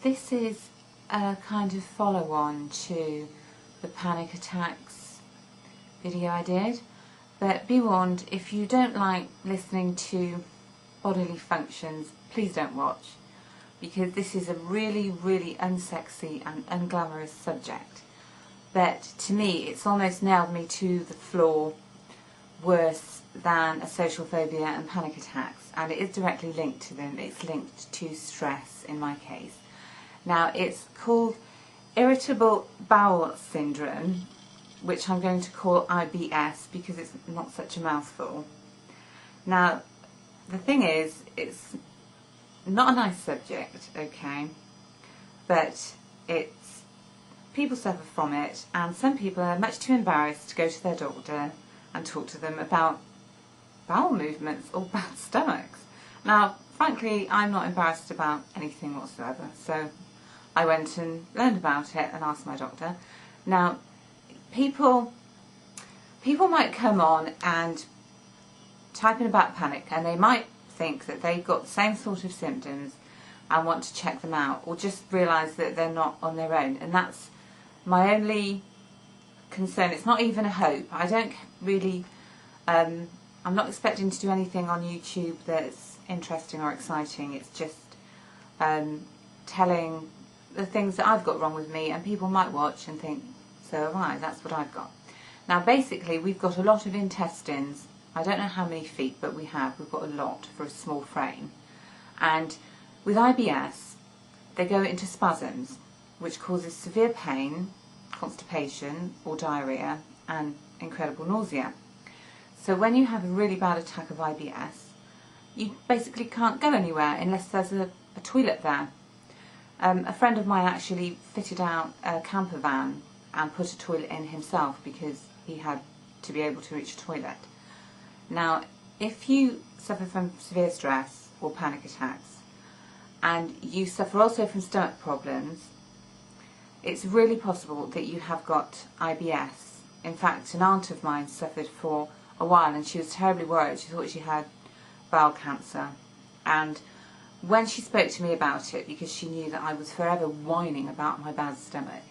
This is a kind of follow-on to the panic attacks video I did, but be warned, if you don't like listening to bodily functions, please don't watch, because this is a really, really unsexy and unglamorous subject. But to me, it's almost nailed me to the floor worse than a social phobia and panic attacks, and it is directly linked to them. It's linked to stress in my case. Now, it's called irritable bowel syndrome, which I'm going to call IBS because it's not such a mouthful. Now, the thing is, it's not a nice subject, okay, but people suffer from it, and some people are much too embarrassed to go to their doctor and talk to them about bowel movements or bad stomachs. Now, frankly, I'm not embarrassed about anything whatsoever, so I went and learned about it and asked my doctor. Now, people might come on and type in about panic, and they might think that they've got the same sort of symptoms and want to check them out, or just realise that they're not on their own, and that's my only concern. It's not even a hope. I don't really, I'm not expecting to do anything on YouTube that's interesting or exciting. It's just telling the things that I've got wrong with me, and people might watch and think, so have I, that's what I've got. Now basically, we've got a lot of intestines. I don't know how many feet, but we've got a lot for a small frame. And with IBS, they go into spasms, which causes severe pain, constipation or diarrhea, and incredible nausea. So when you have a really bad attack of IBS, you basically can't go anywhere unless there's a toilet there. A friend of mine actually fitted out a camper van and put a toilet in himself because he had to be able to reach a toilet. Now, if you suffer from severe stress or panic attacks, and you suffer also from stomach problems, it's really possible that you have got IBS. In fact, an aunt of mine suffered for a while, and she was terribly worried. She thought she had bowel cancer. And when she spoke to me about it, because she knew that I was forever whining about my bad stomach,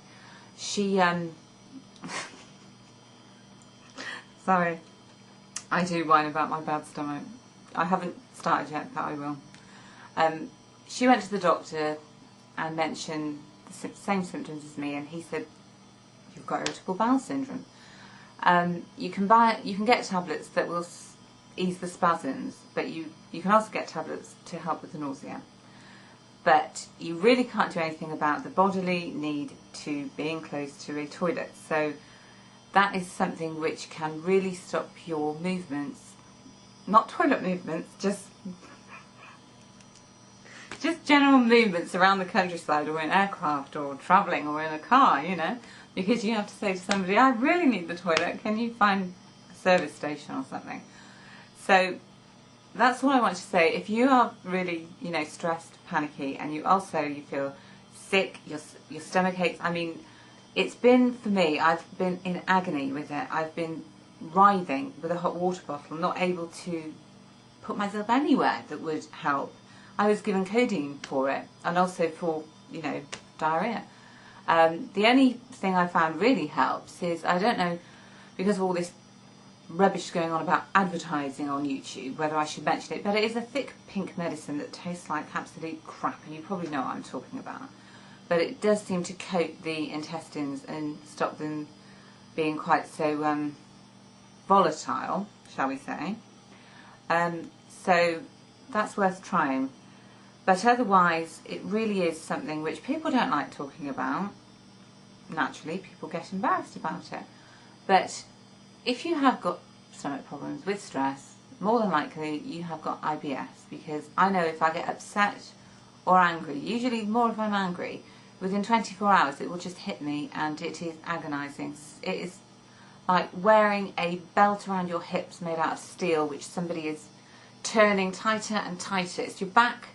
she, sorry, I do whine about my bad stomach. I haven't started yet, but I will. She went to the doctor and mentioned the same symptoms as me, and he said, you've got irritable bowel syndrome. You can get tablets that will ease the spasms, but you can also get tablets to help with the nausea. But you really can't do anything about the bodily need to being close to a toilet. So that is something which can really stop your movements, not toilet movements, just general movements around the countryside, or in aircraft, or travelling, or in a car, you know, because you have to say to somebody, I really need the toilet, can you find a service station or something? So that's all I want to say. If you are really, you know, stressed, panicky, and you feel sick, your stomach aches, I mean, it's been, for me, I've been in agony with it. I've been writhing with a hot water bottle, not able to put myself anywhere that would help. I was given codeine for it, and also for, you know, diarrhea. The only thing I found really helps is, I don't know, because of all this rubbish going on about advertising on YouTube, whether I should mention it, but it is a thick pink medicine that tastes like absolute crap, and you probably know what I'm talking about. But it does seem to coat the intestines and stop them being quite so volatile, shall we say. So that's worth trying. But otherwise, it really is something which people don't like talking about. Naturally, people get embarrassed about it. But if you have got stomach problems with stress, more than likely you have got IBS, because I know if I get upset or angry, usually more if I'm angry, within 24 hours it will just hit me, and it is agonising. It is like wearing a belt around your hips made out of steel, which somebody is turning tighter and tighter. It's your back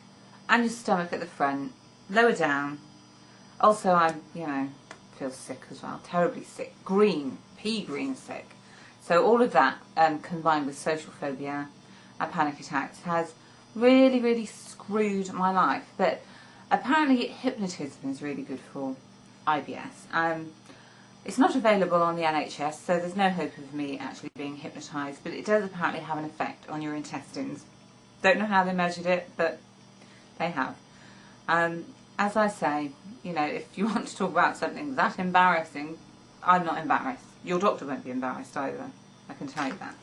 and your stomach at the front, lower down. Also, I'm, you know, feel sick as well, terribly sick, green, pea green sick. So all of that combined with social phobia and panic attacks has really, really screwed my life. But Apparently hypnotism is really good for IBS. It's not available on the NHS, so there's no hope of me actually being hypnotised, but it does apparently have an effect on your intestines. Don't know how they measured it, but they have. As I say, you know, if you want to talk about something that embarrassing, I'm not embarrassed. Your doctor won't be embarrassed either, I can tell you that.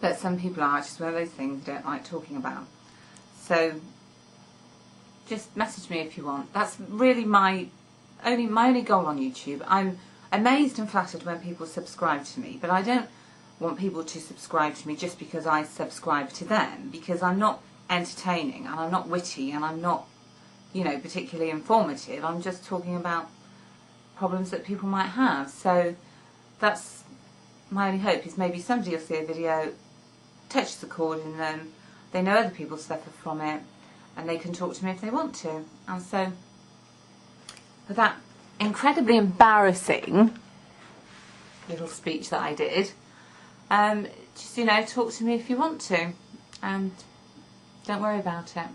But some people are. It's just one of those things they don't like talking about. So just message me if you want. That's really my only goal on YouTube. I'm amazed and flattered when people subscribe to me, but I don't want people to subscribe to me just because I subscribe to them, because I'm not entertaining and I'm not witty and I'm not, you know, particularly informative. I'm just talking about problems that people might have. So that's my only hope, is maybe somebody will see a video, touches the chord in them, they know other people suffer from it, and they can talk to me if they want to. And so, for that incredibly embarrassing little speech that I did, just, you know, talk to me if you want to, and don't worry about it.